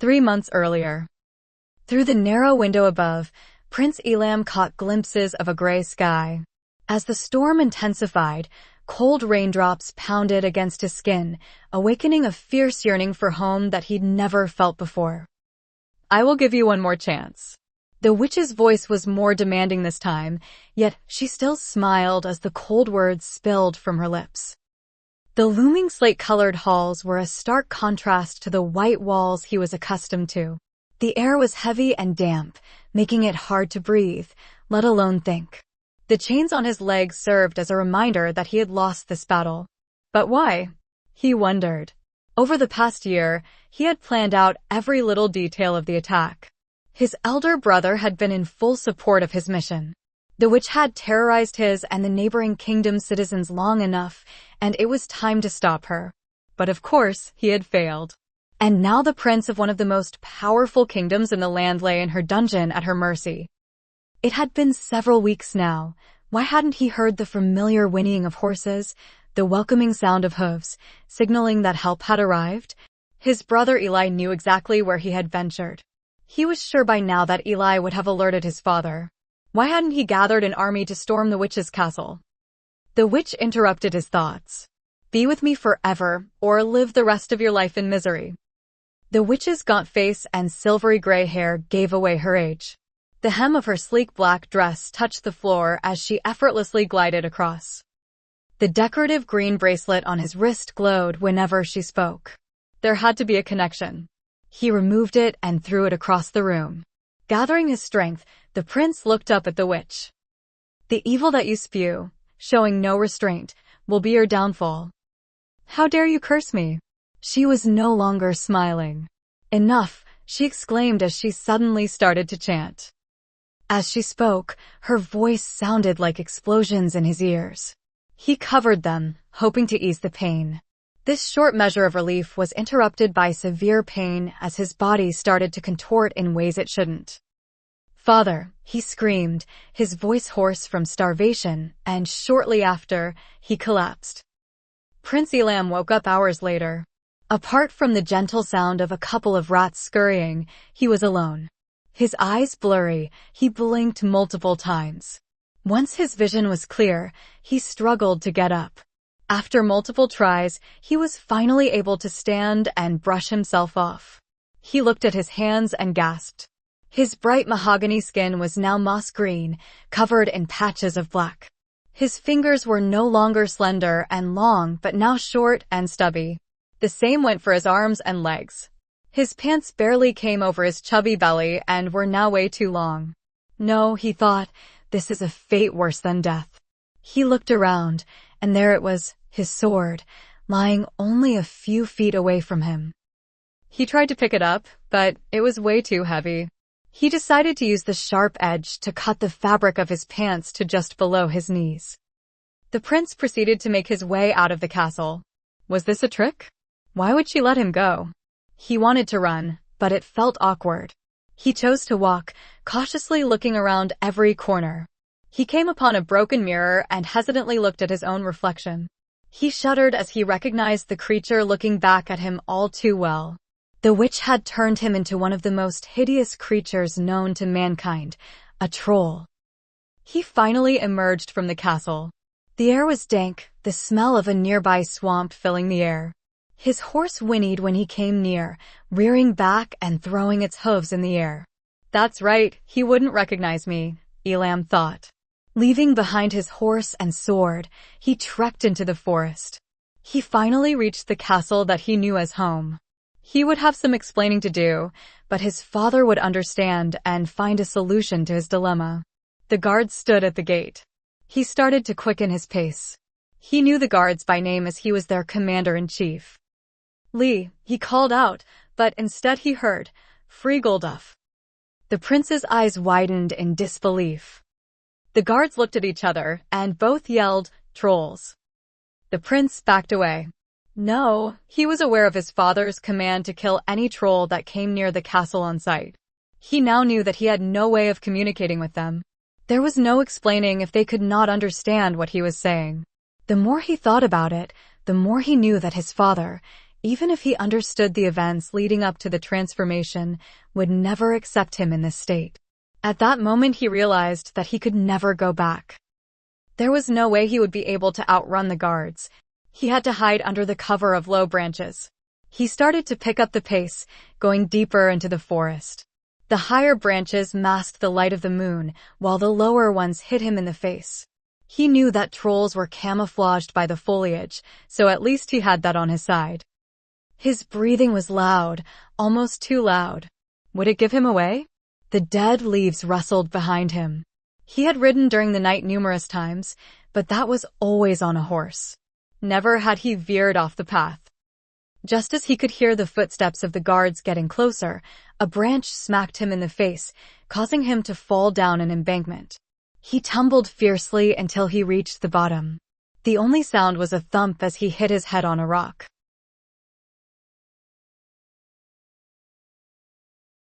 3 months earlier. Through the narrow window above, Prince Elam caught glimpses of a gray sky. As the storm intensified, cold raindrops pounded against his skin, awakening a fierce yearning for home that he'd never felt before. "I will give you one more chance." The witch's voice was more demanding this time, yet she still smiled as the cold words spilled from her lips. The looming slate-colored halls were a stark contrast to the white walls he was accustomed to. The air was heavy and damp, making it hard to breathe, let alone think. The chains on his legs served as a reminder that he had lost this battle. But why? He wondered. Over the past year, he had planned out every little detail of the attack. His elder brother had been in full support of his mission. The witch had terrorized his and the neighboring kingdom's citizens long enough, and it was time to stop her. But of course, he had failed. And now the prince of one of the most powerful kingdoms in the land lay in her dungeon at her mercy. It had been several weeks now. Why hadn't he heard the familiar whinnying of horses, the welcoming sound of hooves, signaling that help had arrived? His brother Eli knew exactly where he had ventured. He was sure by now that Eli would have alerted his father. Why hadn't he gathered an army to storm the witch's castle? The witch interrupted his thoughts. "Be with me forever, or live the rest of your life in misery." The witch's gaunt face and silvery gray hair gave away her age. The hem of her sleek black dress touched the floor as she effortlessly glided across. The decorative green bracelet on his wrist glowed whenever she spoke. There had to be a connection. He removed it and threw it across the room. Gathering his strength, the prince looked up at the witch. "The evil that you spew, showing no restraint, will be your downfall. How dare you curse me?" She was no longer smiling. "Enough," she exclaimed as she suddenly started to chant. As she spoke, her voice sounded like explosions in his ears. He covered them, hoping to ease the pain. This short measure of relief was interrupted by severe pain as his body started to contort in ways it shouldn't. "Father," he screamed, his voice hoarse from starvation, and shortly after, he collapsed. Prince Elam woke up hours later. Apart from the gentle sound of a couple of rats scurrying, he was alone. His eyes blurry, he blinked multiple times. Once his vision was clear, he struggled to get up. After multiple tries, he was finally able to stand and brush himself off. He looked at his hands and gasped. His bright mahogany skin was now moss green, covered in patches of black. His fingers were no longer slender and long, but now short and stubby. The same went for his arms and legs. His pants barely came over his chubby belly and were now way too long. No, he thought, this is a fate worse than death. He looked around, and there it was, his sword, lying only a few feet away from him. He tried to pick it up, but it was way too heavy. He decided to use the sharp edge to cut the fabric of his pants to just below his knees. The prince proceeded to make his way out of the castle. Was this a trick? Why would she let him go? He wanted to run, but it felt awkward. He chose to walk, cautiously looking around every corner. He came upon a broken mirror and hesitantly looked at his own reflection. He shuddered as he recognized the creature looking back at him all too well. The witch had turned him into one of the most hideous creatures known to mankind, a troll. He finally emerged from the castle. The air was dank, the smell of a nearby swamp filling the air. His horse whinnied when he came near, rearing back and throwing its hooves in the air. That's right, he wouldn't recognize me, Elam thought. Leaving behind his horse and sword, he trekked into the forest. He finally reached the castle that he knew as home. He would have some explaining to do, but his father would understand and find a solution to his dilemma. The guards stood at the gate. He started to quicken his pace. He knew the guards by name as he was their commander-in-chief. "Lee," he called out, but instead he heard, "Free Golduff." The prince's eyes widened in disbelief. The guards looked at each other, and both yelled, "Trolls." The prince backed away. No, he was aware of his father's command to kill any troll that came near the castle on sight. He now knew that he had no way of communicating with them. There was no explaining if they could not understand what he was saying. The more he thought about it, the more he knew that his father, even if he understood the events leading up to the transformation, would never accept him in this state. At that moment he realized that he could never go back. There was no way he would be able to outrun the guards. He had to hide under the cover of low branches. He started to pick up the pace, going deeper into the forest. The higher branches masked the light of the moon, while the lower ones hit him in the face. He knew that trolls were camouflaged by the foliage, so at least he had that on his side. His breathing was loud, almost too loud. Would it give him away? The dead leaves rustled behind him. He had ridden during the night numerous times, but that was always on a horse. Never had he veered off the path. Just as he could hear the footsteps of the guards getting closer, a branch smacked him in the face, causing him to fall down an embankment. He tumbled fiercely until he reached the bottom. The only sound was a thump as he hit his head on a rock.